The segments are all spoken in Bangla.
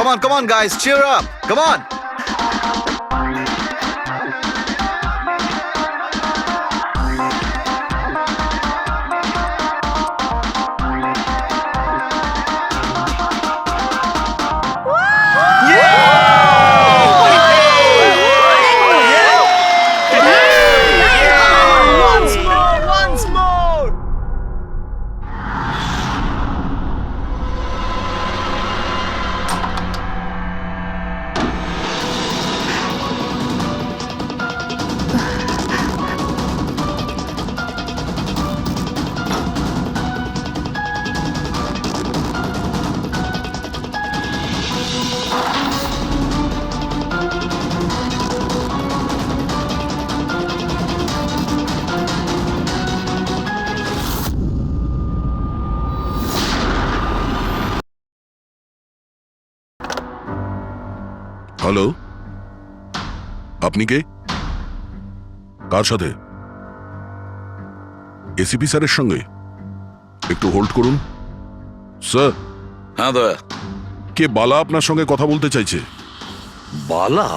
Come on, guys, cheer up. Come on. Once more! Hello, আপনি কে? কার সাথে? এসিপি স্যারের সঙ্গে? একটু হোল্ড করুন। স্যার, হ্যাঁ দয়া। কে বালা আপনার সঙ্গে কথা বলতে চাইছে? বালা?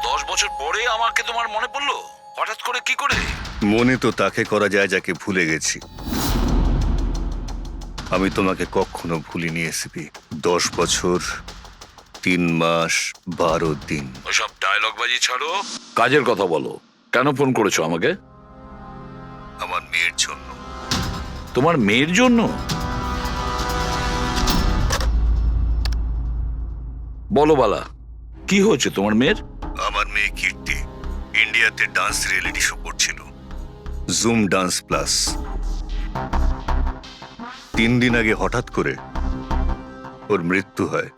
10 বছর পরে আমাকে তোমার মনে পড়লো হঠাৎ করে? কি করে? মনে তো তাকে করা যায় যাকে ভুলে গেছি। আমি তোমাকে কখনো ভুলিনি এসিপি। 10 বছর 3 মাস 12 দিন। ওসব ডায়লগ বাজি ছাড়ো, কাজের কথা বলো। কেন ফোন করেছো আমাকে? আমার মেয়ের জন্য। তোমার মেয়ের জন্য? বলো বালা, কি হয়েছে তোমার মেয়ের? আমার মেয়ে কীর্তি ইন্ডিয়াতে ডান্স রিয়েলিটি শো করছিল, জুম ডান্স প্লাস। 3 দিন আগে হঠাৎ করে ওর মৃত্যু হয়।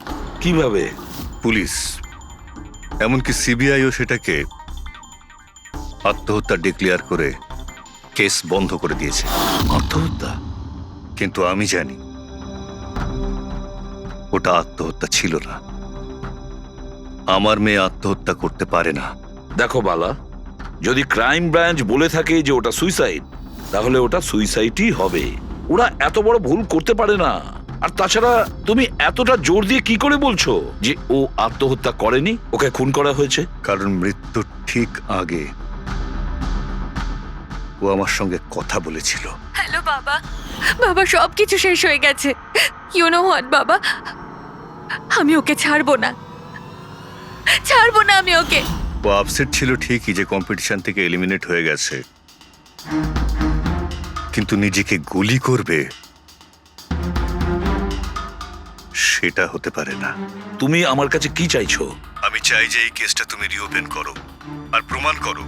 কিভাবে? পুলিশ, এমনকি সিবিআইও সেটাকে আত্মহত্যা ডিক্লেয়ার করে কেস বন্ধ করে দিয়েছে। আত্মহত্যা? কিন্তু আমি জানি ওটা আত্মহত্যা ছিল না। আমার মেয়ে আত্মহত্যা করতে পারে না। দেখো বালা, যদি ক্রাইম ব্রাঞ্চ বলে থাকে যে ওটা সুইসাইড, তাহলে ওটা সুইসাইডই হবে। ওরা এত বড় ভুল করতে পারে না। আর তাছাড়া তুমি এতটা জোর দিয়ে কি করে বলছো যে ও আত্মহত্যা করেনি, ওকে খুন করা হয়েছে? কারণ মৃত্যুর ঠিক আগে ও আমার সঙ্গে কথা বলেছিল। হ্যালো বাবা, বাবা সবকিছু শেষ হয়ে গেছে। ইউ নো হোয়াট বাবা, আমি ওকে ছাড়বো না আমি ওকে। ও আপসেট ছিল ঠিকই যে কম্পিটিশন থেকে এলিমিনেট হয়ে গেছে, কিন্তু নিজেকে গুলি করবে সেটা হতে পারে না। তুমি আমার কাছে কি চাইছো? আমি চাই যে এই কেসটা তুমি রিওপেন করো আর প্রমাণ করো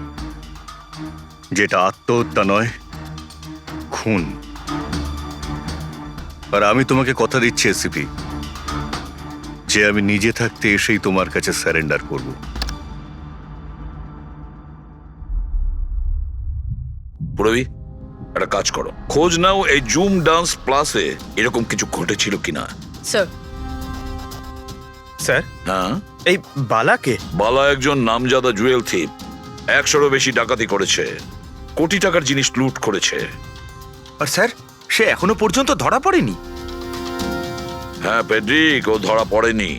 যেটা আত্মহত্যা নয়, খুন। আর আমি তোমাকে কথা দিচ্ছি এসিপি, যে আমি নিজে থাকতে এসেই তোমার কাছে সারেন্ডার করব। পুরবি, একটা কাজ করো, খোঁজ নাও এই জুম ডান্স প্লাসে এরকম কিছু ঘটেছিল কিনা। স্যার, হ্যাঁ, এই বালাকে? বালা একজন নামজাদা জুয়েল থিপ। 100-এরও বেশি ডাকাতি করেছে, কোটি টাকার জিনিস লুট করেছে। আর স্যার, সে এখনো পর্যন্ত ধরা পড়েনি? হ্যাঁ পেড্রিক, ও ধরা পড়েনি।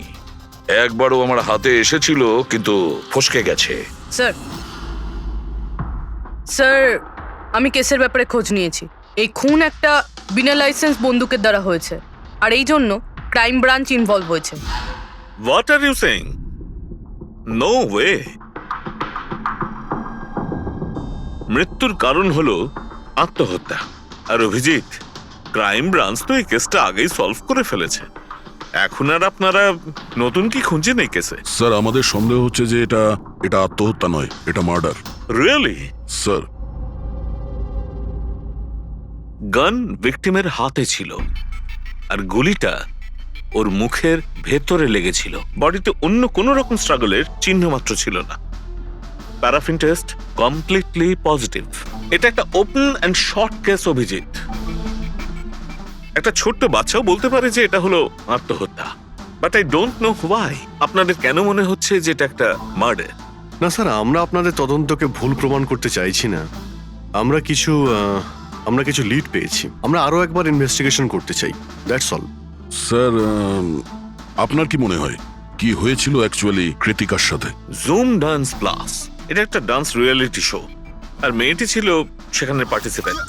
একবারও আমার হাতে এসেছিল, কিন্তু ফসকে গেছে। স্যার, আমি কেসের ব্যাপারে খোঁজ নিয়েছি। এই খুন একটা বিনা লাইসেন্স বন্দুকের দ্বারা হয়েছে, আর এই জন্য ক্রাইম ব্রাঞ্চ ইনভলভ হয়েছে। What are you saying? No way! মৃত্যুর কারণ হলো আত্মহত্যা। আর অভিজিৎ, ক্রাইম ব্রাঞ্চ তো এই কেসটা আগেই সলভ করে ফেলেছে। এখন আর আপনারা নতুন কি খুঁজছেন এই কেসে? স্যার, আমাদের সন্দেহ হচ্ছে যে এটা আত্মহত্যা নয়, এটা মার্ডার। রিয়েলি? স্যার, গান ভিকটিমের হাতে ছিল, আর গুলিটা ওর মুখের ভেতরে লেগেছিল। বডিতে অন্য কোনো রকম স্ট্রাগলের চিহ্ন মাত্র ছিল না। Paraffin test completely positive. এটা একটা open and short case Abhijit. একটা ছোট্ট বাচ্চাও বলতে পারে যে এটা হলো আত্মহত্যা। But I don't know why আপনাদের কেন মনে হচ্ছে যে এটা একটা মার্ডার। না স্যার, আমরা আপনাদের তদন্তকে ভুল প্রমাণ করতে চাইছি না। আমরা কিছু লিড পেয়েছি। আমরা আরো একবার ইনভেস্টিগেশন করতে চাই, দ্যাটস অল। স্যার আপনার কি মনে হয় কি হয়েছিল অ্যাকচুয়ালি কৃতিকার সাথে? জুম ডান্স প্লাস এটা একটা ডান্স রিয়েলিটি শো, আর মেয়েটি ছিল সেখানে পার্টিসিপেন্ট।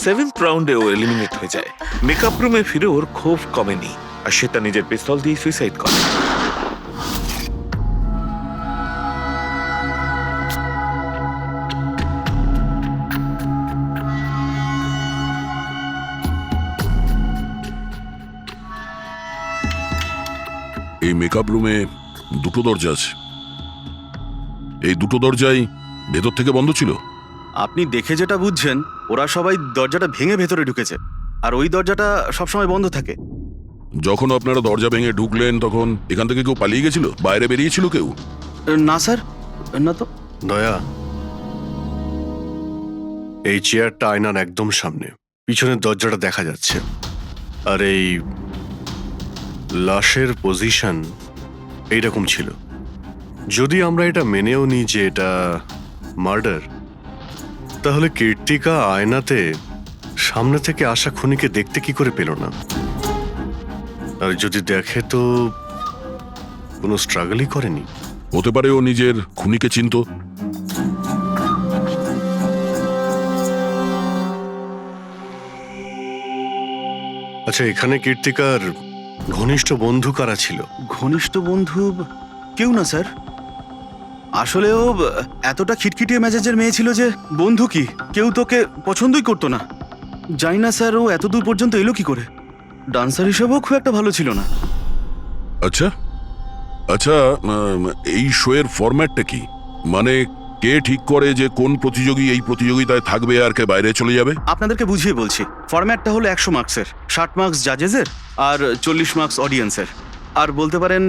সেভেন্থ রাউন্ডে ও এলিমিনেট হয়ে যায়। মেকআপ রুমে ফিরে ওর ক্ষোভ কমেনি, আর সে তার নিজের পিস্তল দিয়ে সুইসাইড করে। এই মেকআপ রুমে দুটো দরজা আছে, এই দুটো দরজাই ভেতর থেকে বন্ধ ছিল। আপনি দেখে যেটা বুঝছেন, ওরা সবাই দরজাটা ভেঙে ভেতরে ঢুকেছে, আর ওই দরজাটা সবসময় বন্ধ থাকে। যখন আপনারা দরজা ভেঙে ঢুকলেন তখন এখান থেকে কেউ পালিয়ে গেছিল, বাইরে বেরিয়েছিল কেউ? না স্যার, না তো। দয়া, এই চেয়ারটা আয়নার একদম সামনে, পিছনের দরজাটা দেখা যাচ্ছে, আর এই লাশের পজিশন এইরকম ছিল। যদি আমরা এটা মেনেও নিই যে এটা মার্ডার, তাহলে কীর্তিকা আয়নাতে সামনে থেকে আসা খুনিকে দেখতে কি করে পেল না? আর যদি দেখে তো কোনো স্ট্রাগলই করেনি। হতে পারে ও নিজের খুনিকে চিনত। আচ্ছা, এখানে কীর্তিকার ঘনিষ্ঠ বন্ধু কারা ছিল? ঘনিষ্ঠ বন্ধু কেউ না স্যার। আসলে ও এতটা খিটখিটিয়ে মেজাজের মেয়ে ছিল যে বন্ধু কি, কেউ তোকে পছন্দই করতো না। জানি না স্যার ও এত দূর পর্যন্ত এলো কি করে। ডান্সার হিসেবেও খুব একটা ভালো ছিল না। আচ্ছা আচ্ছা, এই শোয়ের ফরম্যাটটা কি? মানে কে ঠিক করে যে কোন প্রতিযোগী এই প্রতিযোগিতায় থাকবে আর কে বাইরে চলে যাবে? আপনাদেরকে বুঝিয়ে বলছি। ফরম্যাটটা হলো 100 মার্কসের, 60 মার্কস জাজেসের আর 40 মার্কস অডিয়েন্সের। আর বলতে পারেন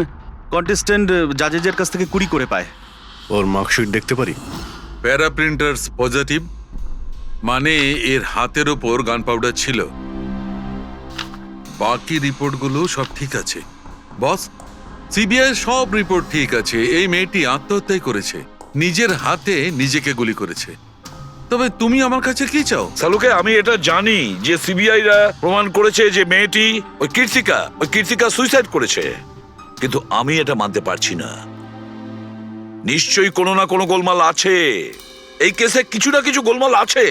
কন্টেস্টেন্ট জাজেসের কাছ থেকে 20 করে পায়। ওর মার্কশিট দেখতে পারি? প্যারা প্রিন্টার্স পজিটিভ, মানে এর হাতের ওপর গান পাউডার ছিল। বাকি রিপোর্টগুলো সব ঠিক আছে বস। সিবিআই সব রিপোর্ট ঠিক আছে। এই মেয়েটি আত্মহত্যাই করেছে, নিজের হাতে নিজেকে গুলি করেছে। তবে তুমি আমার কাছে কি চাও? সালুকে, আমি এটা জানি যে সিবিআইরা প্রমাণ করেছে যে মেয়েটি ওই কীর্তিকা সুইসাইড করেছে, কিন্তু আমি এটা মানতে পারছি না। নিশ্চয়ই কোনো না কোনো গোলমাল আছে এই কেসে, কিছু না কিছু গোলমাল আছে।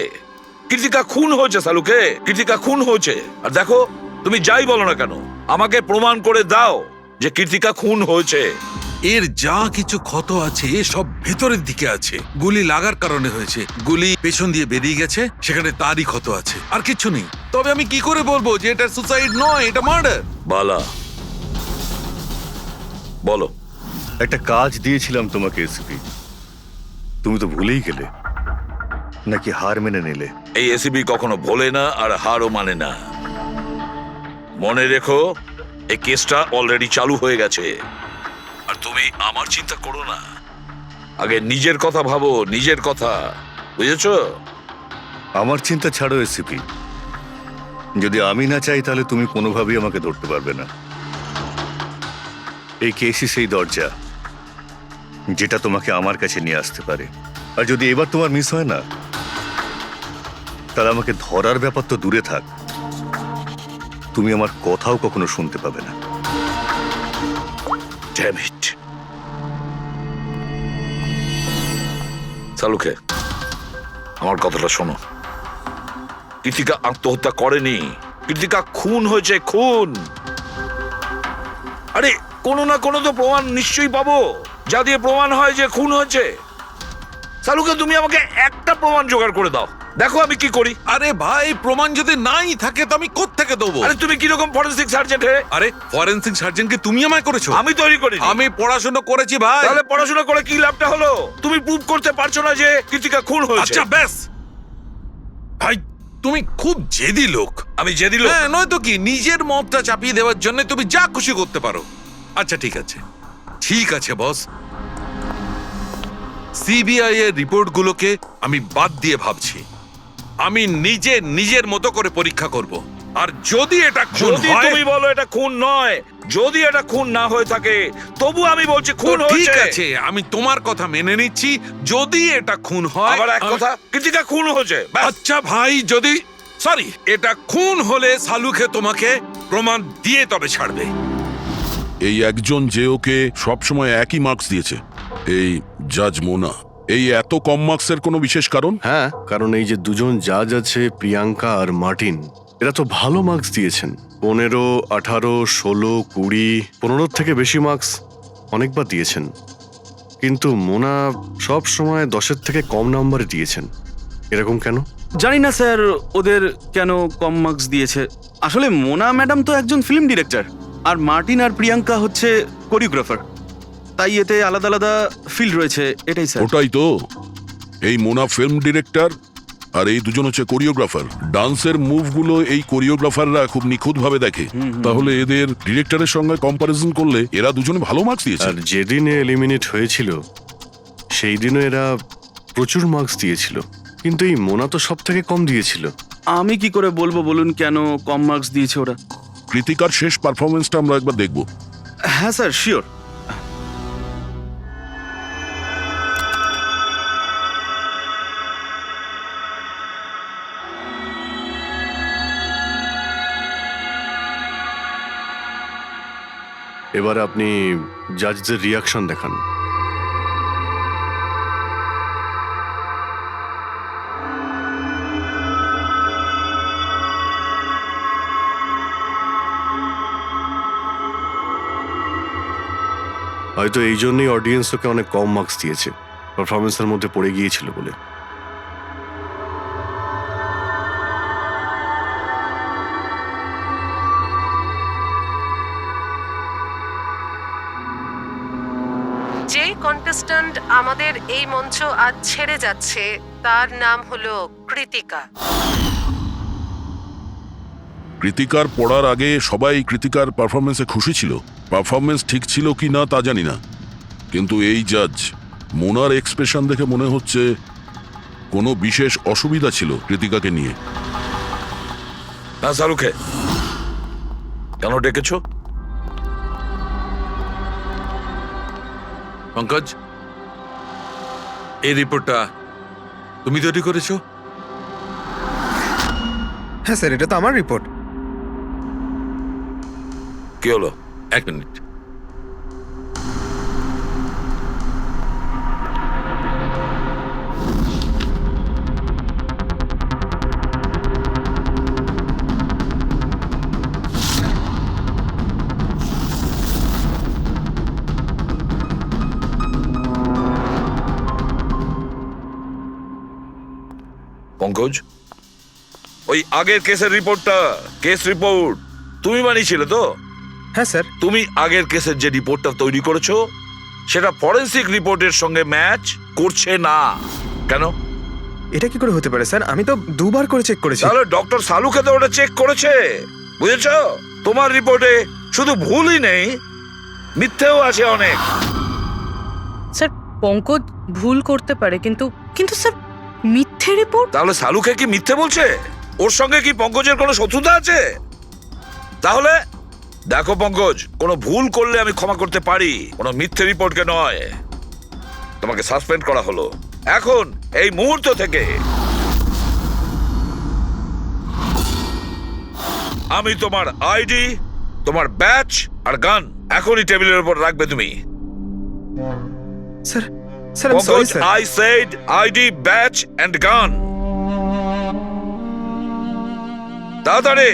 কীর্তিকা খুন হয়েছে সালুকে, কীর্তিকা খুন হয়েছে। আর দেখো, তুমি যাই বলো না কেন, আমাকে প্রমাণ করে দাও যে কীর্তিকা খুন হয়েছে। এর যা কিছু ক্ষত আছে সব ভেতরের দিকে আছে, গুলি লাগার কারণে হয়েছে। গুলি পেছন দিয়ে বেরিয়ে গেছে, সেখানে তারই ক্ষত আছে, আর কিছু নেই। তবে আমি কি করে বলবো যে এটা সুসাইড নয়, এটা মার্ডার? বালা, বলো। একটা কাজ দিয়েছিলাম তোমাকে এসপি, তুমি তো ভুলেই গেলে, নাকি হার মেনে নিলে? এই এসিবি কখনো ভোলে না আর হারও মানে না। মনে রেখো, এই কেসটা অলরেডি চালু হয়ে গেছে, আর তুমি আমার চিন্তা করো না। আগে নিজের কথা ভাবো, নিজের কথা, বুঝেছো? আমার চিন্তা ছাড়ো এসিপি। যদি আমি না চাই তাহলে তুমি কোনোভাবেই আমাকে ধরতে পারবে না। এই কেসই সেই দরজা যেটা তোমাকে আমার কাছে নিয়ে আসতে পারে। আর যদি এবার তোমার মিস হয় না, তাহলে আমাকে ধরার ব্যাপার তো দূরে থাক, তুমি আমার কথাও কখনো শুনতে পাবে না। Damn it. সালুকে, আমার কথাটা শোনো। কৃতিকা আত্মহত্যা করেনি, কৃতিকা খুন হয়েছে, খুন। আরে কোনো না কোনো তো প্রমাণ নিশ্চয়ই পাবো, যা দিয়ে প্রমাণ হয় যে খুন হয়েছে। সালুকে, তুমি আমাকে একটা প্রমাণ জোগাড় করে দাও, দেখো আমি কি করি। আরে ভাই, প্রমাণ যদি নাই থাকে তো আমি কোত্থেকে দেবো? আরে তুমি কিরকম ফরেনসিক সার্জন হে? আরে ফরেনসিক সার্জনকে তুমি আমায় করেছো? আমি তৈরি করি। আমি পড়াশোনা করেছি ভাই। তাহলে পড়াশোনা করে কি লাভটা হলো? তুমি প্রুভ করতে পারছো না যে কৃতিকা খুন হয়েছে। আচ্ছা ব্যাস ভাই, তুমি খুব জেদি লোক। আমি জেদি লোক? হ্যাঁ, নয়তো কি, নিজের মতটা চাপিয়ে দেওয়ার জন্য তুমি যা খুশি করতে পারো। আচ্ছা ঠিক আছে, ঠিক আছে বস, সিবিআই এর রিপোর্টগুলোকে আমি বাদ দিয়ে ভাবছি। আমি নিজের মতো করে পরীক্ষা করব, আর যদি এটা খুন যদি হয়, তুমি বলো এটা খুন নয়, যদি এটা খুন না হয়ে থাকে, তবু আমি বলছি তো খুন ঠিক হয়েছে। আছে, আমি তোমার কথা মেনে নিচ্ছি। যদি এটা খুন হয়, আবার এক কথা, কৃতিকা খুন হয়েছে, ব্যাস। আচ্ছা ভাই, যদি সরি এটা খুন হলে সালুকে তোমাকে প্রমাণ দিয়ে তবে ছাড়বে। এই একজন যে ওকে সবসময় একই মার্কস দিয়েছে, এই জাজ মোনা, এই এত কম মার্কসের কোনো বিশেষ কারণ? হ্যাঁ, কারণ এই যে দুজন জাজ আছে, প্রিয়াঙ্কা আর মার্টিন, এরা তো ভালো মার্কস দিয়েছেন। 15, 18, 16, 20, 15 থেকে বেশি মার্কস অনেকবার দিয়েছেন। কিন্তু মোনা সব সময় 10-এর থেকে কম নাম্বার দিয়েছেন। এরকম কেন? জানি না স্যার ওদের কেন কম মার্কস দিয়েছে। আসলে মোনা ম্যাডাম তো একজন ফিল্ম ডিরেক্টর, আর মার্টিন আর প্রিয়াঙ্কা হচ্ছে কোরিওগ্রাফার, তাই এতে আলাদা আলাদা ফিল্ড রয়েছে, এটাই স্যার। ওটাই তো, এই মোনা ফিল্ম ডিরেক্টর আর এই দুজন হচ্ছে কোরিওগ্রাফার। ডান্সের মুভগুলো এই কোরিওগ্রাফাররা খুব নিখুঁতভাবে দেখে। তাহলে এদের ডিরেক্টরের সঙ্গে কম্পারিজন করলে এরা দুজনে ভালো মার্কস দিয়েছে। আর যেদিন এলিমিনেট হয়েছিল সেই দিনও এরা প্রচুর মার্কস দিয়েছিল, কিন্তু এই মোনা তো সব থেকে কম দিয়েছিল। আমি কি করে বলবো বলুন কেন কম মার্কস দিয়েছে ওরা? কৃতিকার শেষ পারফরমেন্সটা আমরা একবার দেখব। হ্যাঁ স্যার, শিওর। এবার আপনি জাজদের রিয়াকশন দেখান। হয়তো এই জন্যই অডিয়েন্স ওকে অনেক কম মার্কস দিয়েছে, পারফরমেন্সের মধ্যে পড়ে গিয়েছিল বলে। যে কন্টেস্ট্যান্ট আমাদের এই মঞ্চ আজ ছেড়ে যাচ্ছে তার নাম হলো কৃতিকা। কৃতিকার পড়ার আগে সবাই কৃতিকার পারফরমেন্সে খুশি ছিল। পারফরমেন্স ঠিক ছিল কি না তা জানি না, কিন্তু এই জাজ মোনার এক্সপ্রেশন দেখে মনে হচ্ছে কোনো বিশেষ অসুবিধা ছিল কৃতিকাকে নিয়ে। না সালুকে, কেন ডেকেছো? পঙ্কজ, এই রিপোর্টটা তুমি তৈরি করেছো? হ্যাঁ স্যার, এটা তো আমার রিপোর্ট। কি হলো? এক মিনিট। পঙ্কজ, ওই আগের কেসের রিপোর্টটা, কেস রিপোর্ট তুমি বানিয়েছিলে তো? হ্যাঁ স্যার। তুমি আগের কেসের যে রিপোর্টটা তৈরি করেছো সেটা ফরেনসিক রিপোর্টের সঙ্গে ম্যাচ করছে না কেন? এটা কি করে হতে পারে স্যার? আমি তো 2 বার করে চেক করেছি। তাহলে ডক্টর সালুকে তো ওটা চেক করেছে, বুঝেছো? তোমার রিপোর্টে শুধু ভুলই নেই, মিথ্যেও আছে অনেক। স্যার, পঙ্কজ ভুল করতে পারে, কিন্তু কিন্তু স্যার মিথ্যে রিপোর্ট? তাহলে সালুকে কি মিথ্যে বলছে? ওর সঙ্গে কি পঙ্কজের কোনো শত্রুতা আছে? তাহলে দেখো পঙ্কজ, কোনো ভুল করলে আমি ক্ষমা করতে পারি, কোনো মিথ্যে রিপোর্টকে নয়। তোমাকে সাসপেন্ড করা হলো এখন, এই মুহূর্ত থেকে। আমি তোমার আইডি, তোমার ব্যাচ আর গান এখনই টেবিলের উপর রাখবে তুমি। স্যার স্যার আমি sorry sir. I said ID, badge and gun. তাড়াতাড়ি।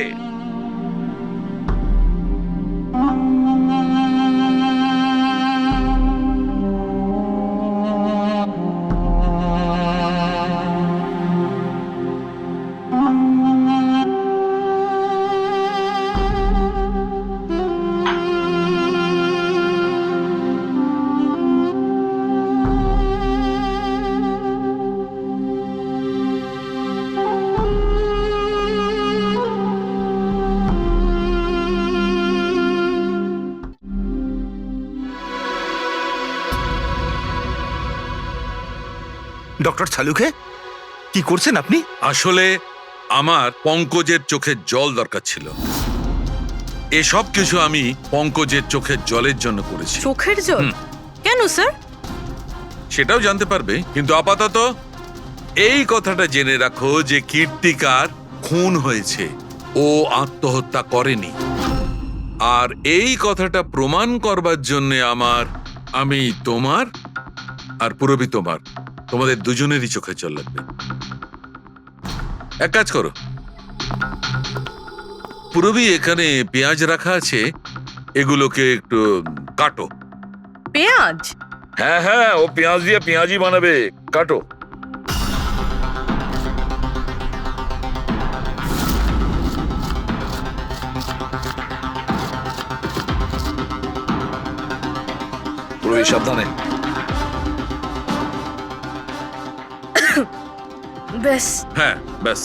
ডক্টর ছালুকে কি করছেন আপনি? আসলে আমার পঙ্কজের চোখের জল দরকার ছিল। এসব কিছু আমি পঙ্কজের চোখের জলের জন্য করেছি। চোখের জল? কেন স্যার? সেটাও জানতে পারবে, কিন্তু আপাতত এই কথাটা জেনে রাখো যে কীর্তিকার খুন হয়েছে, ও আত্মহত্যা করেনি। আর এই কথাটা প্রমাণ করবার জন্য আমি তোমার আর পুরবি তোমাদের দুজনেরই চোখে জল লাগবে। এক কাজ করো, পুরবি এখানে পেঁয়াজ রাখা আছে, এগুলোকে একটু কাটো। পেঁয়াজ? হ্যাঁ হ্যাঁ, ও পেঁয়াজ দিয়ে পেঁয়াজি বানাবে, কাটো। পুরো সাবধানে। ব্যাস। হ্যাঁ ব্যাস।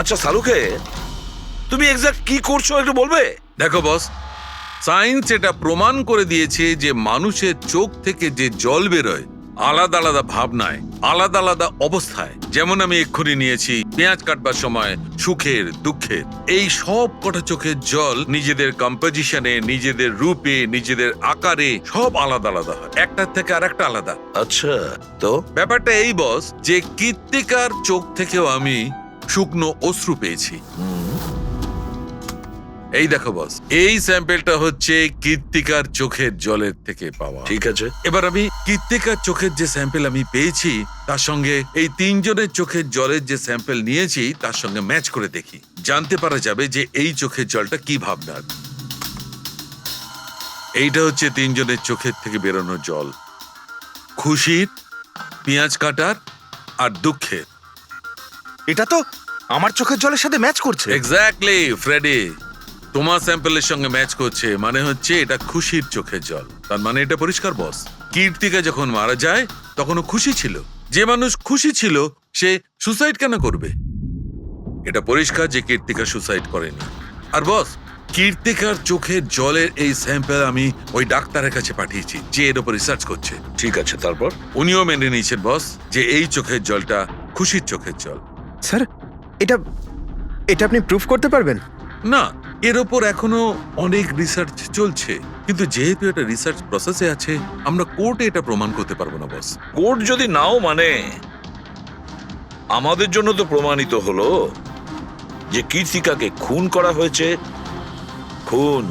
আচ্ছা সালুকে, তুমি এক্সাক্ট কি করছো একটু বলবে? দেখো বস, সায়েন্স এটা প্রমাণ করে দিয়েছে যে মানুষের চোখ থেকে যে জল বেরোয় আলাদা আলাদা ভাবনায়, আলাদা আলাদা অবস্থায়। যেমন আমি এক্ষুনি নিয়েছি পেঁয়াজ কাটবার সময় সুখের, দুঃখের, এই সব কটা চোখের জল নিজেদের কম্পোজিশনে, নিজেদের রূপে, নিজেদের আকারে সব আলাদা আলাদা হয়, একটার থেকে আর একটা আলাদা। আচ্ছা, তো ব্যাপারটা এই বস যে কীর্তিকার চোখ থেকেও আমি শুকনো অশ্রু পেয়েছি। এই দেখো বস, এই স্যাম্পেলটা হচ্ছে কীর্তিকার চোখের জলের থেকে পাওয়া। ঠিক আছে, এবার আমি কীর্তিকার চোখের যে স্যাম্পেল আমি পেয়েছি তার সঙ্গে এই তিনজনের চোখের জলের যে স্যাম্পেল নিয়েছি তার সঙ্গে ম্যাচ করে দেখি, জানতে পারা যাবে যে এই চোখের জলটা কি ভাবনার। এইটা হচ্ছে তিনজনের চোখের থেকে বেরোনো জল, খুশির, পেঁয়াজ কাটার আর দুঃখের। এটা তো আমার চোখের জলের সাথে ম্যাচ করছে। এক্স্যাক্টলি ফ্রেডি, তোমার স্যাম্পলের সঙ্গে ম্যাচ করছে, মানে হচ্ছে এটা খুশির চোখের জল। তার মানে এটা পরিষ্কার বস, কীর্তিকা যখন মারা যায় তখন ও খুশি ছিল। যে মানুষ খুশি ছিল সে সুসাইড কেন করবে? এটা পরিষ্কার যে কীর্তিকা সুসাইড করেনি। আর বস, কীর্তিকার চোখের জলের এই স্যাম্পল আমি ওই ডাক্তারের কাছে পাঠিয়েছি যে এর উপর রিসার্চ করছে। ঠিক আছে, তারপর? উনিও মেনে নিয়েছেন বস যে এই চোখের জলটা খুশির চোখের জল। স্যার এটা এটা আপনি প্রুফ করতে পারবেন? না, এর ওপর এখনো অনেক রিসার্চ চলছে, কিন্তু যেহেতু এটা রিসার্চ প্রসেসে আছে আমরা কোর্টে এটা প্রমাণ করতে পারবো না বস। কোর্ট যদি নাও মানে, আমাদের জন্য তো প্রমাণিত হলো যে কীর্তিকাকে খুন করা হয়েছে। খুন।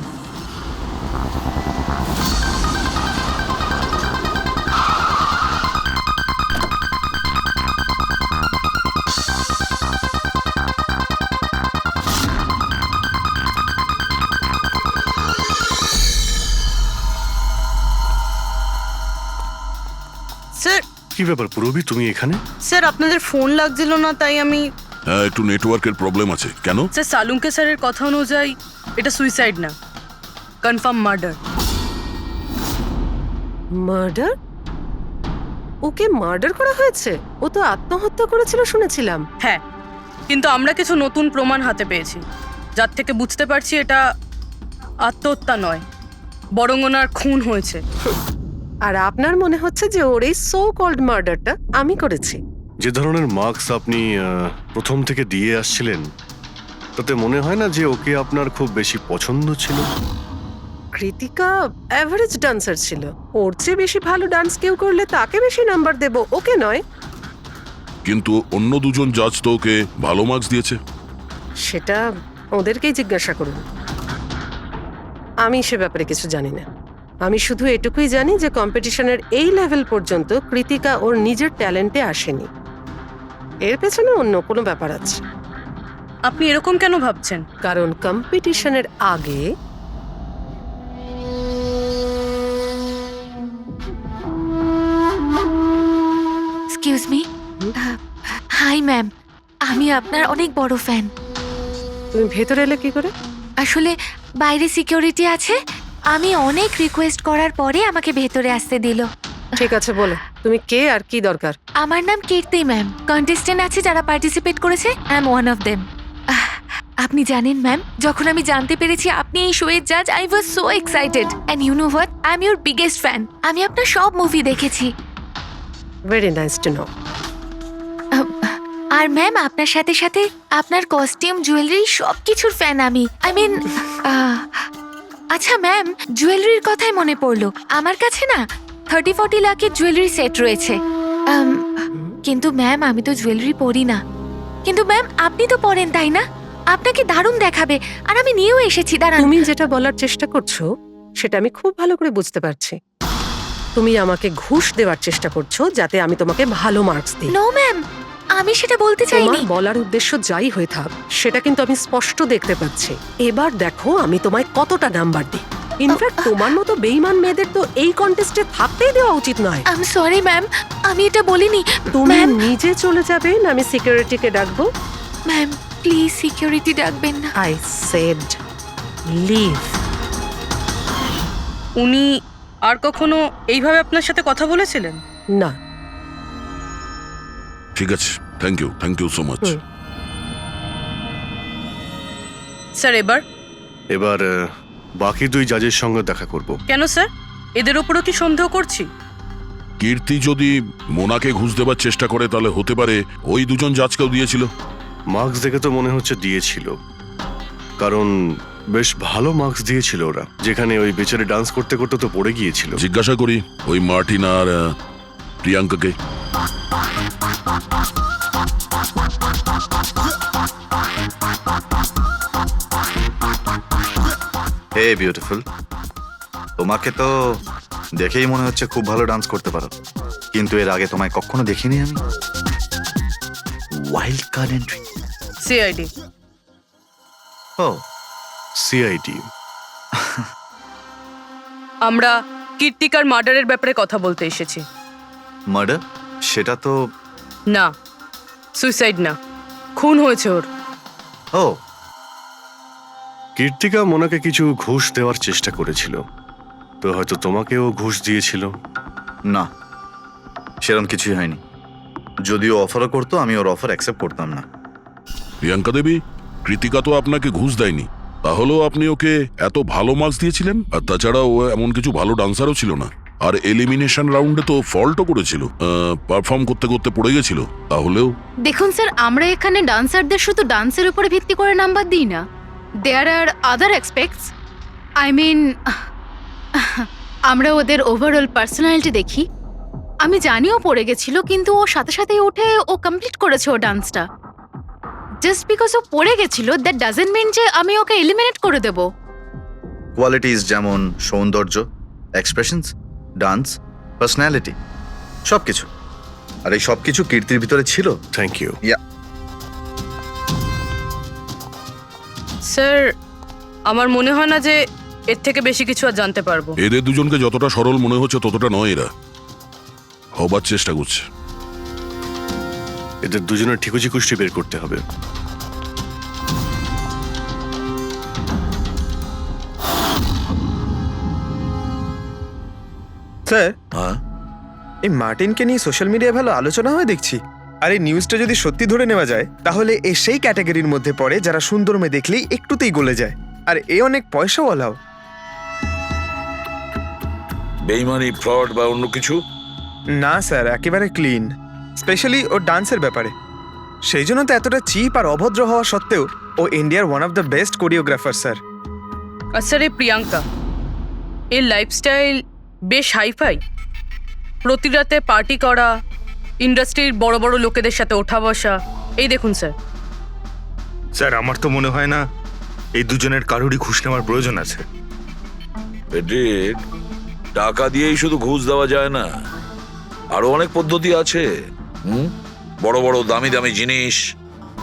স্যার, কি ব্যাপার পুরবি, তুমি এখানে? স্যার আপনাদের ফোন লাগছিল না তাই আমি। হ্যাঁ, একটু নেটওয়ার্কের প্রবলেম আছে। কেন? স্যার সালুঙ্কে স্যারের কথা অনুযায়ী এটা সুইসাইড না, কনফার্ম মার্ডার। মার্ডার? ওকে মার্ডার করা হয়েছে? ও তো আত্মহত্যা করেছিল শুনেছিলাম। হ্যাঁ, কিন্তু আমরা কিছু নতুন প্রমাণ হাতে পেয়েছি, যার থেকে বুঝতে পারছি এটা আত্মহত্যা নয়, বরং ওনার খুন হয়েছে। আর আপনার মনে হচ্ছে যে ওর এই সো কল্ড মার্ডারটা আমি করেছি? যে ধরনের মার্কস আপনি প্রথম থেকে দিয়ে আসছিলেন, তাতে মনে হয় না যে ওকে আপনার খুব বেশি পছন্দ ছিল। কৃতিকা অ্যাভারেজ ডান্সার ছিল, ওর চেয়ে বেশি ভালো ডান্স কেউ করলে তাকে বেশি নাম্বার দেব, ওকে নয়। কিন্তু অন্য দুজন জাজ তো ওকে ভালো মার্কস দিয়েছে। সেটা ওদেরকেই জিজ্ঞাসা করুন, আমি সে ব্যাপারে কিছু জানি না। আমি শুধু এটুকুই জানি যে কম্পিটিশনের এই লেভেল পর্যন্ত কৃতিকা ওর নিজের ট্যালেন্টে আসেনি, এর পেছনে অন্য কোনো ব্যাপার আছে। আপনি এরকম কেন ভাবছেন? কারণ কম্পিটিশনের আগে এক্সকিউজ মি। হাই ম্যাম, আমি আপনার অনেক বড় ফ্যান। তুমি ভেতরে এলে কি করে? আসলে বাইরে সিকিউরিটি আছে, আমি অনেক রিকোয়েস্ট করার পরে আমাকে ভেতরে আসতে দিল। ঠিক আছে, বলো তুমি কে আর কি দরকার। আমার নাম কীর্তি ম্যাম, কন্টেস্টেন্ট আছে যারা পার্টিসিপেট করেছে, I am one of them. আপনি জানেন ম্যাম, যখন আমি জানতে পেরেছি আপনি এই শোয়ের জাজ, I was so excited and you know what, I am your biggest fan. আমি আপনার সব মুভি দেখেছি। Very nice to know. আর ম্যাম আপনার সাথে সাথে আপনার কস্টিউম, জুয়েলারি সব কিছুর ফ্যান আমি। আই মিন, আচ্ছা ম্যাম, জুয়েলারির কথাই মনে পড়লো, আমার কাছে না 30-40 লাখের জুয়েলারি সেট রয়েছে। কিন্তু ম্যাম আমি তো জুয়েলারি পরি না। কিন্তু ম্যাম আপনি তো পরেন, তাই না? আপনাকে দারুণ দেখাবে, আর আমি নিয়েও এসেছি। দাঁড়ান। তুমি যেটা বলার চেষ্টা করছো সেটা আমি খুব ভালো করে বুঝতে পারছি। তুমি আমাকে ঘুষ দেওয়ার চেষ্টা করছো যাতে আমি তোমাকে ভালো মার্কস দিই। নো ম্যাম, আমি সেটা বলতে চাইনি। তোমার বলার উদ্দেশ্য যাই হয়ে থাক, সেটা কিন্তু আমি স্পষ্ট দেখতে পাচ্ছি। এবার দেখো আমি তোমায় কতটা নাম্বার দিই। ইনফ্যাক্ট তোমার মতো বেঈমান মেয়েদের তো এই কন্টেস্টে থাকতেই দেওয়া উচিত নয়। আই এম সরি ম্যাম, আমি এটা বলিনি। তুমি ম্যাম, নিজে চলে যাবে না আমি সিকিউরিটিকে ডাকবো? ম্যাম প্লিজ সিকিউরিটি ডাকবেন না। I said leave. উনি আর কখনো এইভাবে আপনার সাথে কথা বলেছিলেন? না। ঠিক আছে, thank you so much. Sir এবার বাকি দুই জাজের সঙ্গে দেখা করব। কেন স্যার, এদের ওপরও কি সন্দেহ করছি? কীর্তি যদি মোনাকে ঘুষ দেবার চেষ্টা করে তাহলে হতে পারে ওই দুজন জাজকেও দিয়েছিল। মার্কস দেখে তো মনে হচ্ছে দিয়েছিল, কারণ বেশ ভালো মার্কস দিয়েছিল ওরা, যেখানে ওই বেচারে ডান্স করতে করতে তো পড়ে গিয়েছিল। জিজ্ঞাসা করি ওই মার্টিন আর প্রিয়াঙ্কাকে। হে বিউটিফুল, তোমাকে তো দেখেই মনে হচ্ছে খুব ভালো ডান্স করতে পারো, কিন্তু এর আগে তোমায় কখনো দেখিনি আমি। Wild card entry. সিআইডি। ও সিআইডি। আমরা কীর্তিকার মার্ডারের ব্যাপারে কথা বলতে এসেছি। মার্ডার? সেটা তো না, সুইসাইড না, খুন হয়েছে ওর। ও, কীর্তিকা মোনাকে কিছু ঘুষ দেওয়ার চেষ্টা করেছিল, তো হয়তো তোমাকেও ঘুষ দিয়েছিল। না, সেরকম কিছুই হয়নি। যদিও অফারও করতো আমি ওর অফার অ্যাকসেপ্ট করতাম না। প্রিয়াঙ্কা দেবী, কৃতিকা তো আপনাকে ঘুষ দেয়নি, তাহলেও আপনি ওকে এত ভালো মার্কস দিয়েছিলেন। আর তাছাড়া ও এমন কিছু ভালো ডান্সারও ছিল না, আর এলিমিনেশন রাউন্ডে তো ফল্টও করেছিল, পারফর্ম করতে করতে পড়ে গেছিল। তাহলেও দেখুন স্যার, আমরা এখানে ডান্সারদের শুধু ডান্সের উপরে ভিত্তি করে নাম্বার দিই না। দেয়ার আর আদার এক্সপেক্টস, আই মিন আমরা ওদের ওভারঅল পার্সোনালিটি দেখি। আমি জানিও পড়ে গেছিল, কিন্তু ও সাথে সাথেই উঠে ও কমপ্লিট করেছে ও ডান্সটা। জাস্ট বিকজ ও পড়ে গেছিল, দ্যাট ডাজন্ট মিন যে আমি ওকে এলিমিনেট করে দেব। কোয়ালিটিস যেমন সৌন্দর্য, এক্সপ্রেশনস, ডান্স, পার্সোনালিটি, সবকিছু। আর এই সবকিছু কীর্তির ভিতরে ছিল। Thank you. স্যার, আমার মনে হয় না যে এর থেকে বেশি কিছু আর জানতে পারবো। এদের দুজনকে যতটা সরল মনে হচ্ছে ততটা নয়, এরা হবার চেষ্টা করছে। এদের দুজনের ঠিকুজি কুষ্টি বের করতে হবে। স্যার, হ্যাঁ এই মার্টিনকে নিয়ে সোশ্যাল মিডিয়ায় ভালো আলোচনা হয় দেখছি। আর এই নিউজটা যদি সত্যি ধরে নেওয়া যায় তাহলে এ সেই ক্যাটাগরির মধ্যে পড়ে যারা সুন্দর মেয়ে দেখলেই একটুতেই গলে যায়। আর এ অনেক পয়সাওয়ালাও। বেইমানি, ফ্রড বা অন্য কিছু? না স্যার, একেবারে ক্লিন, স্পেশালি ওর ডান্সের ব্যাপারে। সেই জন্য তো এতটা চিপ আর অভদ্র হওয়া সত্ত্বেও ও ইন্ডিয়ার one of the best choreographer sir. আর স্যার এই প্রিয়াঙ্কা, এর লাইফস্টাইল বেশ হাইফাই। প্রতি রাতে পার্টি করা, ইন্ডাস্ট্রির বড় বড় লোকেদের সাথে ওঠা বসা। এই দেখুন স্যার। স্যার আমার তো মনে হয় না এই দুজনের কারোরই ঘুষ নেওয়ার প্রয়োজন আছে। ফেডরিক, টাকা দিয়েই শুধু ঘুষ দেওয়া যায় না, আরো অনেক পদ্ধতি আছে। বড় বড় দামি দামি জিনিস,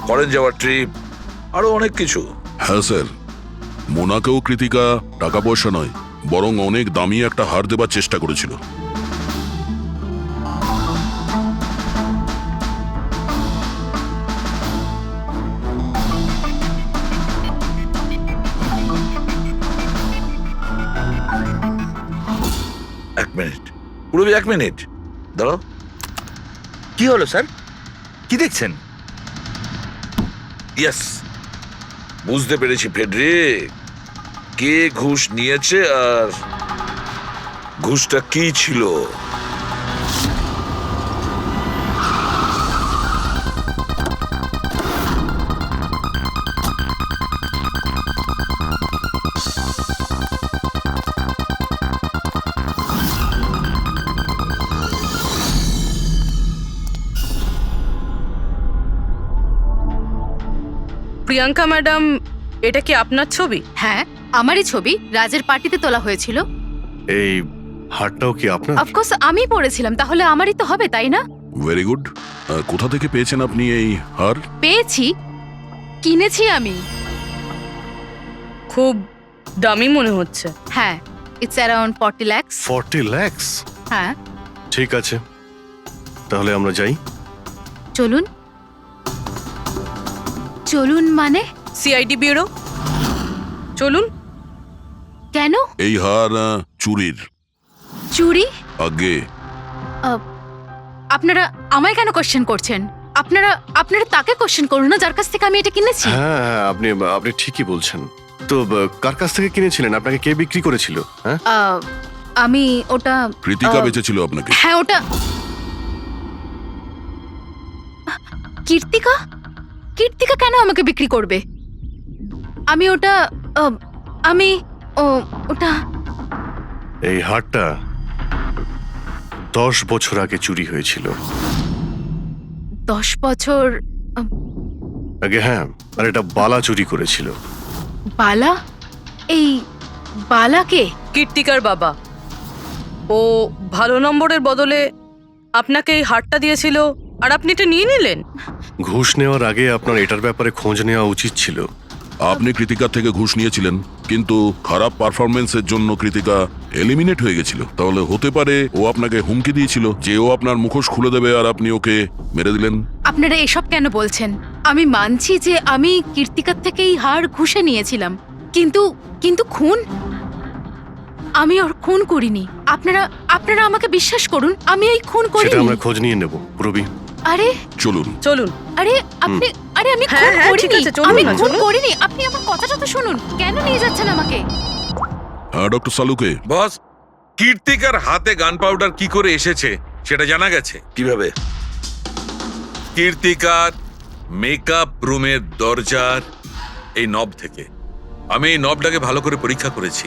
ফরেন যাওয়ার ট্রিপ, আরো অনেক কিছু। হ্যাঁ স্যার, মোনাকেও কৃতিকা টাকা পয়সা নয় বরং অনেক দামি একটা হার দেবার চেষ্টা করেছিল। এক মিনিট, পুরবি, এক মিনিট দাঁড়াও। কি হলো স্যার, কি দেখছেন? ইয়েস, বুঝতে পেরেছি ফেডরিক, কে ঘুষ নিয়েছে আর ঘুষটা কি ছিল। প্রিয়াঙ্কা ম্যাডাম, এটা কি আপনার ছবি? হ্যাঁ, আমারই ছবি, রাজের পার্টিতে তোলা হয়েছিল। এই হারটাও কি আপনার? অফকোর্স আমি পড়েছিলাম, তাহলে আমারই তো হবে, তাই না? Very good. কোথা থেকে পেয়েছেন আপনি এই হার? পেয়েছি, কিনেছি আমি। খুব দামি মনে হচ্ছে। হ্যাঁ, ইটস অ্যারাউন্ড 40 lakhs। 40 lakhs? হ্যাঁ। ঠিক আছে, তাহলে আমরা যাই। চলুন। চলুন মানে? সিআইডি ব্যুরো চলুন। কেন? এই হার চুরির। চুরি? আগে আপনারা আমায় কেন কোশ্চেন করছেন? আপনারা আপনারা তাকে কোশ্চেন করুন না যার কাছ থেকে আমি এটা কিনেছি। হ্যাঁ হ্যাঁ, আপনি ঠিকই বলছেন। তো কার কাছ থেকে কিনেছিলেন? আপনাকে কে বিক্রি করেছিল? হ্যাঁ, আমি ওটা কৃতিকা বেচেছিল আপনাকে। হ্যাঁ, ওটা কীর্তিকা। কীর্তিকা কেন আমাকে বিক্রি করবে? আমি ওটা ওটা এই হারটা 10 বছর আগে চুরি হয়েছিল। 10 বছর আগে? হ্যাঁ, আর এটা বালা চুরি করেছিল। বালা? এই বালাকে? কীর্তিকার বাবা। ও ভালো নম্বরের বদলে আপনাকে এই হারটা দিয়েছিল আর আপনি এটা নিয়ে নিলেন। ঘুষ নেওয়ার আগে আপনার এটার ব্যাপারে খোঁজ নেওয়া উচিত ছিল। আপনি কৃতিকার থেকে ঘুষ নিয়েছিলেন, কিন্তু খারাপ পারফরমেন্সের জন্য কৃতিকা এলিমিনেট হয়ে গেছিল। তাহলে হতে পারে ও আপনাকে হুমকি দিয়েছিল যে ও আপনার মুখোশ খুলে দেবে আর আপনি ওকে মেরে দিলেন। আপনারা এসব কেন বলছেন? আমি মানছি যে আমি কীর্তিকার থেকে এই হার ঘুষে নিয়েছিলাম, কিন্তু কিন্তু খুন? আমি ওর খুন করিনি। আপনারা আমাকে বিশ্বাস করুন, আমি এই খুন করিনি। সেটা আমরা খোঁজ নিয়ে নেব। পুরবি, আরে চলুন চলুন। আরে আপনি আমি হ্যাঁ, খুন হ্যাঁ, ঠিক করিনি। আছে, চলুন আমি না, খুন চলুন। করিনি। আপনি আমার কথাটা তো শুনুন। কেন নিয়ে যাচ্ছেন আমাকে? হ্যাঁ ডক্টর সালুকে। বস, কীর্তিকার হাতে গান পাউডার কি করে এসেছে সেটা জানা গেছে। কিভাবে? কীর্তিকার মেকআপ রুমের দরজার এই নব থেকে। আমি এই নবটাকে ভালো করে পরীক্ষা করেছি।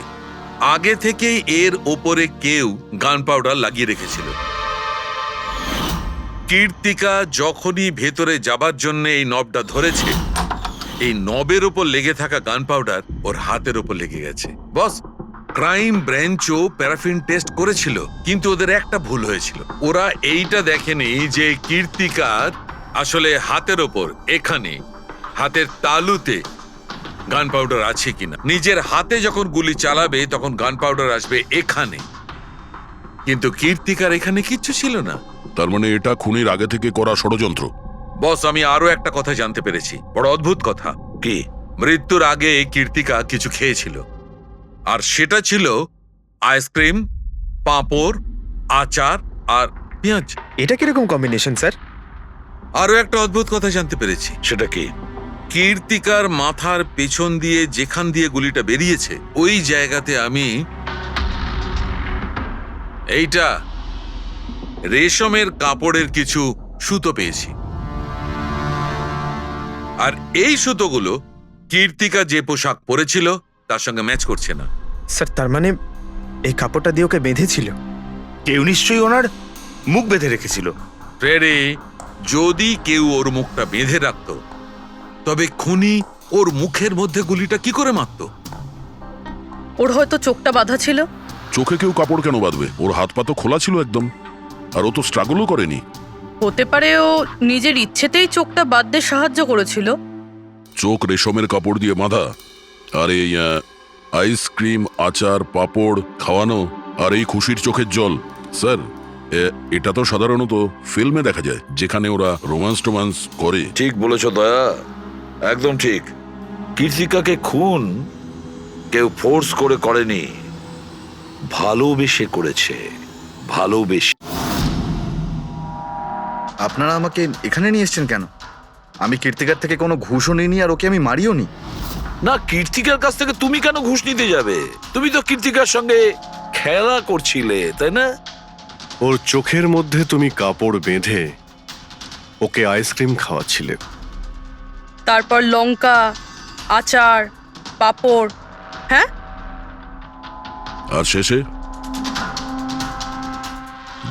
আগে থেকেই এর ওপরে কেউ গান পাউডার লাগিয়ে রেখেছিল। কীর্তিকা যখনই ভেতরে যাবার জন্য এই নবটা ধরেছে, এই নবের ওপর লেগে থাকা গান পাউডার ওর হাতের ওপর লেগে গেছে। বস, ক্রাইম ব্রাঞ্চও প্যারাফিন টেস্ট করেছিল, কিন্তু ওদের একটা ভুল হয়েছিল। ওরা এইটা দেখেনি যে কীর্তিকার আসলে হাতের ওপর, এখানে হাতের তালুতে গান পাউডার আছে কিনা। নিজের হাতে যখন গুলি চালাবে তখন গান পাউডার আসবে এখানে, কিন্তু কীর্তিকার এখানে কিচ্ছু ছিল না। তার মানে এটা খুনির আগে থেকে করা ষড়যন্ত্র। বস, আমি আরো একটা কথা জানতে পেরেছি, বড় অদ্ভুত কথা। কি? মৃত্যুর আগে কীর্তিকা কিছু খেয়েছিল, আর সেটা ছিল আইসক্রিম, পাঁপড়, আচার আর পেঁয়াজ। এটা কিরকম কম্বিনেশন স্যার? আরো একটা অদ্ভুত কথা জানতে পেরেছি। সেটা কি? কীর্তিকার মাথার পেছন দিয়ে যেখান দিয়ে গুলিটা বেরিয়েছে ওই জায়গাতে আমি এইটা রেশমের কাপড়ের কিছু সুতো পেয়েছি। আর এই সুতোগুলো কীর্তিকা যে পোশাক পরেছিল তার সঙ্গে ম্যাচ করছে না। স্যার তার মানে এই কাপড়টা দিয়ে ওকে বেঁধেছিল? কেউ নিশ্চয়ই ওনার মুখ বেঁধে রেখেছিল। ফ্রেডি, যদি কেউ ওর মুখটা বেঁধে রাখতো তবে খুনি ওর মুখের মধ্যে গুলিটা কি করে মারতো? ওর হয়তো চোখটা বাঁধা ছিল। চোখে কেউ কাপড় কেন বাঁধবে? ওর হাত পা তো খোলা ছিল একদম, আর ও তো স্ট্রাগলও করেনি। হতে পারে ও নিজের ইচ্ছেতেই চোখটা বাঁধতে সাহায্য করেছিল। চোখ রেশমের কাপড় দিয়ে বাঁধা, আর এই আইসক্রিম, আচার, পাঁপড় খাওয়ানো, আর এই খুশির চোখের জল। স্যার, এটা তো সাধারণত ফিল্মে দেখা যায়, যেখানে ওরা রোমান্স করে। ঠিক বলেছ দয়া, একদম ঠিক। কীর্তিকাকে খুন কেউ ফোর্স করে করেনি, ভালোবেসে করেছে। ভালোবেসে। আপনারা আমাকে এখানে নিয়ে এসেছেন কেন? আমি কীর্তিকার থেকে কোনো ঘুষও নিইনি, আর ওকে আমি মারিও নি। না, কীর্তিকার কাছ থেকে তুমি কেন ঘুষ নিতে যাবে? তুমি তো কীর্তিকার সঙ্গে খেলা করছিলে, তাই না? ওর চোখের মধ্যে তুমি কাপড় বেঁধে ওকে আইসক্রিম খাওয়াচ্ছিলে। তারপর লঙ্কা, আচার, পাঁপড়। হ্যাঁ, আর শেষে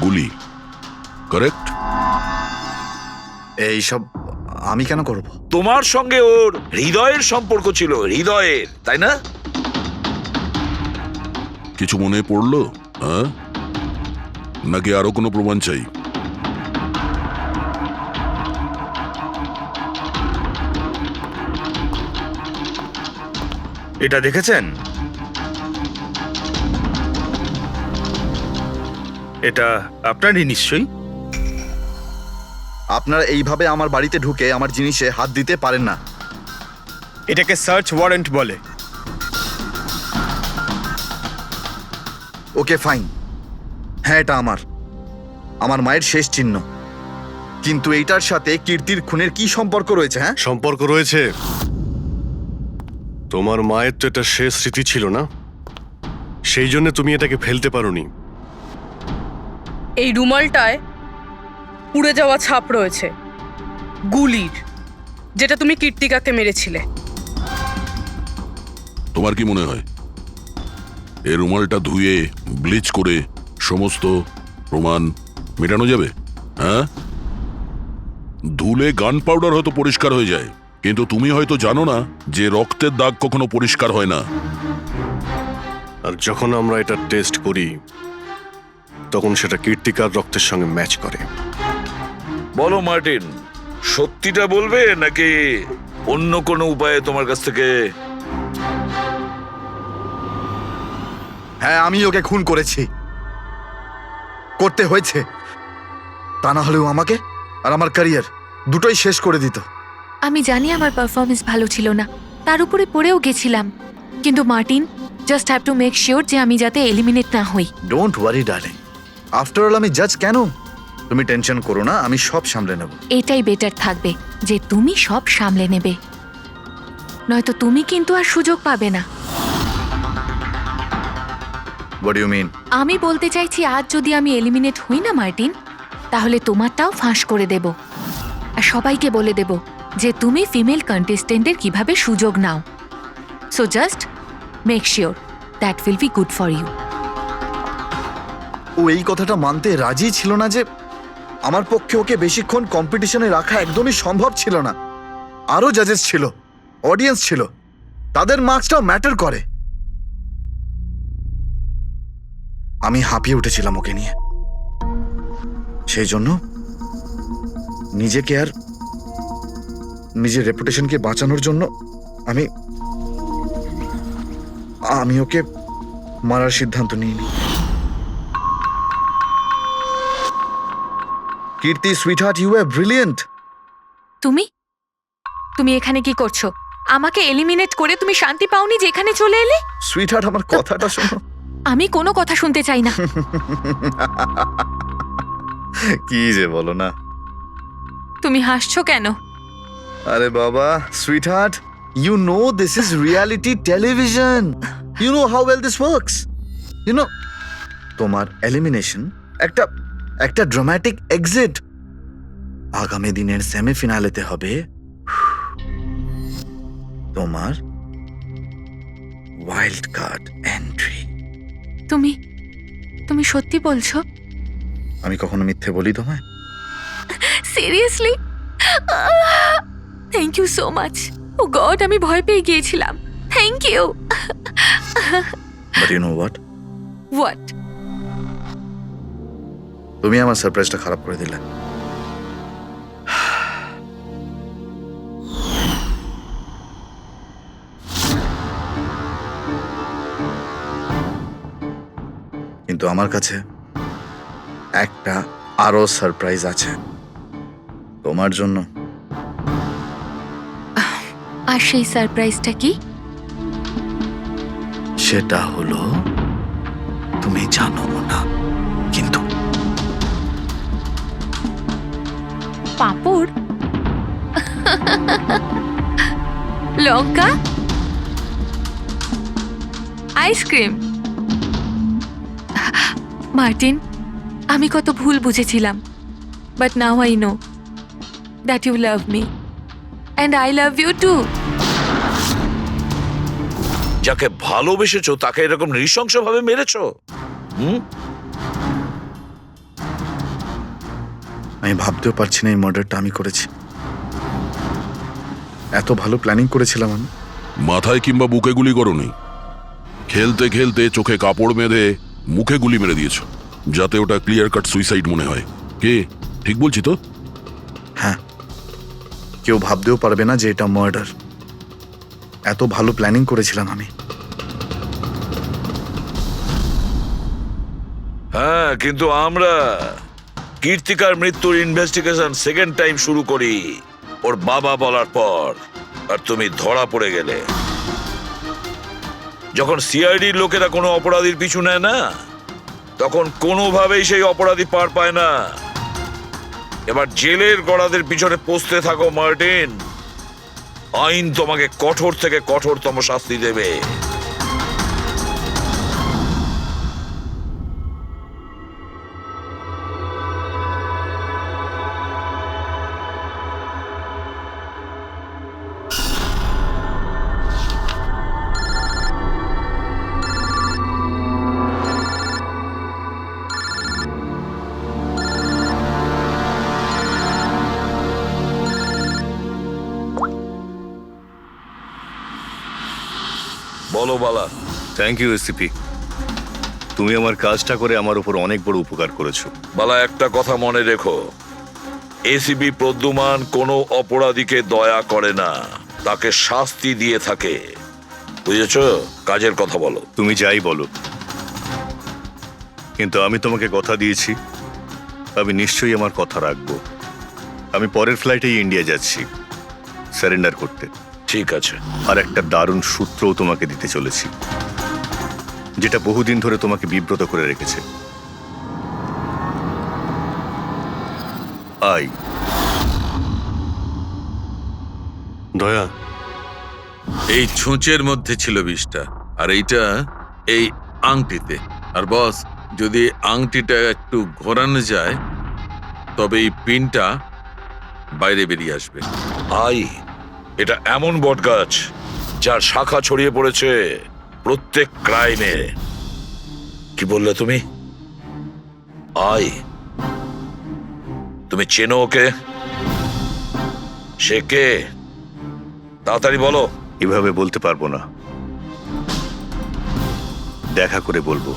গুলি। কারেক্ট? এইসব আমি কেন করব? তোমার সঙ্গে ওর হৃদয়ের সম্পর্ক ছিল, হৃদয়ের, তাই না? কিছু মনে পড়লো? হ্যাঁ, নাকি আরো কোনো প্রমাণ চাই? এটা দেখেছেন? এটা আপনারই নিশ্চয়ই। আপনারা এইভাবে আমার বাড়িতে ঢুকে আমার জিনিসে হাত দিতে পারেন না। এটাকে সার্চ ওয়ারেন্ট বলে। ওকে ফাইন, হ্যাঁ এটা আমার মায়ের শেষ চিহ্ন। কিন্তু এইটার সাথে কীর্তির খুনের কি সম্পর্ক রয়েছে? হ্যাঁ, সম্পর্ক রয়েছে। তোমার মায়ের তো এটা শেষ স্মৃতি ছিল না, সেই জন্য তুমি এটাকে ফেলতে পারোনি। এই রুমালটায় পুড়ে যাওয়া ছাপ রয়েছে গুলির, যেটা তুমি কীর্তিকাকে মেরেছিলে। তোমার কি মনে হয় এই রুমালটা ধুয়ে ব্লিচ করে সমস্ত প্রমাণ মেটানো যাবে? হ্যাঁ, ধুলে গান পাউডার হয়তো পরিষ্কার হয়ে যায়, কিন্তু তুমি হয়তো জানো না যে রক্তের দাগ কখনো পরিষ্কার হয় না। আর যখন আমরা এটা টেস্ট করি তখন সেটা কীর্তিকার রক্তের সঙ্গে ম্যাচ করে। বলো মার্টিন, সত্যিটা বলবে নাকি অন্য কোনো উপায়ে তোমার কাছ থেকে? হ্যাঁ, আমি ওকে খুন করেছি, করতে হয়েছে। তা না হলেও আমাকে আর আমার ক্যারিয়ার দুটোই শেষ করে দিত। আমি জানি আমার পারফরমেন্স ভালো ছিল না, তার উপরে পড়েও গেছিলাম, কিন্তু Martin, just have to make sure যে আমি যাতে এলিমিনেট না হই। Don't worry darling, after all আমি জাজ কেন? তুমি টেনশন করো না, আমি সব সামলে নেব। এটাই বেটার থাকবে যে তুমি সব সামলে নেবে, নয়তো তুমি কিন্তু আর সুযোগ পাবে না। What you mean? আমি বলতে চাইছি, আজ যদি আমি এলিমিনেট হই না মার্টিন, তাহলে তোমারটাও ফাঁস করে দেব, আর সবাইকে বলে দেব যে তুমি ফিমেল কন্টেস্টেন্টের কিভাবে সুযোগ নাও। So just make sure that will be good for you. ও এই কথাটা মানতে রাজি ছিল না যে আমার পক্ষে ওকে বেশিক্ষণ কম্পিটিশনে রাখা একদমই সম্ভব ছিল না। আরো জাজেস ছিল, অডিয়েন্স ছিল, তাদের মার্কসটাও ম্যাটার করে। আমি হাঁপিয়ে উঠেছিলাম ওকে নিয়ে, সেই জন্য নিজেকে আর নিজের রেপুটেশনকে বাঁচানোর জন্য আমি ওকে মারার সিদ্ধান্ত নিইনি। কীর্তি সুইটহার্ট, ইউ আর ব্রিলিয়েন্ট। তুমি এখানে কি করছো? আমাকে এলিমিনেট করে তুমি শান্তি পাওনি যে এখানে চলে এলে? সুইটহার্ট, আমার কথাটা শোনো। আমি কোনো কথা শুনতে চাই না। কি যে বলো না। তুমি হাসছো কেন? আরে বাবা, sweet heart, you know this is reality television. You know how well this works. You know, তোমার এলিমিনেশন একটা ড্রামাটিক এক্সিট আগামী দিনের সেমিফিনালেতে হবে তোমার ওয়াইল্ড কার্ড এন্ট্রি। তুমি সত্যি বলছো? আমি কখনো মিথ্যে বলি তোমায়? Seriously? Thank you so much. Oh God, আমি ভয় পেয়ে গিয়েছিলাম। Thank you. But you know what? What? তুমি আমার সারপ্রাইজটা খারাপ করে দিলে। কিন্তু আমার কাছে একটা আরো সারপ্রাইজ আছে তোমার জন্য। আর সেই সারপ্রাইজটা কি? সেটা হলো তুমি জানো না, কিন্তু পাঁপড়, লঙ্কা, আইসক্রিম। মার্টিন, আমি কত ভুল বুঝেছিলাম, but now I know that you love me and I love you too. যাকে ভালোবেসেছো তাকে এরকম নৃশংস ভাবে মেরেছো? আমি ভাবতেও পারছি না এই মার্ডারটা আমি করেছি। এত ভালো প্ল্যানিং করেছিলাম আমি। মাথায় কিংবা বুকে গুলি করোনি, খেলতে খেলতে চোখে কাপড় বেঁধে মুখে গুলি মেরে দিয়েছো, যাতে ওটা ক্লিয়ার কাট সুইসাইড মনে হয়। কে ঠিক বলছি তো? হ্যাঁ, কেউ ভাবতেও পারবে না যে এটা মার্ডার। এত ভালো প্ল্যানিং করেছিলাম আমি। হ্যাঁ, কিন্তু আমরা কীর্তিকার মৃত্যুর ইনভেস্টিগেশন সেকেন্ড টাইম শুরু করি ওর বাবা বলার পর, আর তুমি ধরা পড়ে গেলে। যখন সিআইডির লোকেরা কোনো অপরাধীর পিছু নেয় না, তখন কোনোভাবেই সেই অপরাধী পার পায় না। এবার জেলের গড়াদের পিছনে পৌঁছতে থাকো মার্টিন। আইন তোমাকে কঠোর থেকে কঠোরতম শাস্তি দেবে। বলো বালা। থ্যাংক ইউ এসিপি, তুমি আমার কাজটা করে আমার উপর অনেক বড় উপকার করেছো। বালা, একটা কথা মনে রেখো, এসিপি প্রদ্যুমান কোনো অপরাধীকে দয়া করে না, তাকে শাস্তি দিয়ে থাকে। বুঝেছ? কাজের কথা বলো। তুমি যাই বলো, কিন্তু আমি তোমাকে কথা দিয়েছি, আমি নিশ্চয়ই আমার কথা রাখবো। আমি পরের ফ্লাইটেই ইন্ডিয়া যাচ্ছি সারেন্ডার করতে। ঠিক আছে। আর একটা দারুণ সূত্রও তোমাকে দিতে চলেছি, যেটা বহুদিন ধরে তোমাকে বিব্রত করে রেখেছে। আই দয়া, এই ছুঁচের মধ্যে ছিল বিষটা, আর এইটা এই আংটিতে। আর বস, যদি আংটিটা একটু ঘোরানো যায় তবে এই পিনটা বাইরে বেরিয়ে আসবে। আই, এটা এমন বটগাছ যার শাখা ছড়িয়ে পড়েছে প্রত্যেক ক্রাইমে। কি বললে তুমি? আই, তুমি চেনো ওকে? সে কে? তাড়াতাড়ি বলো। এভাবে বলতে পারবো না, দেখা করে বলবো।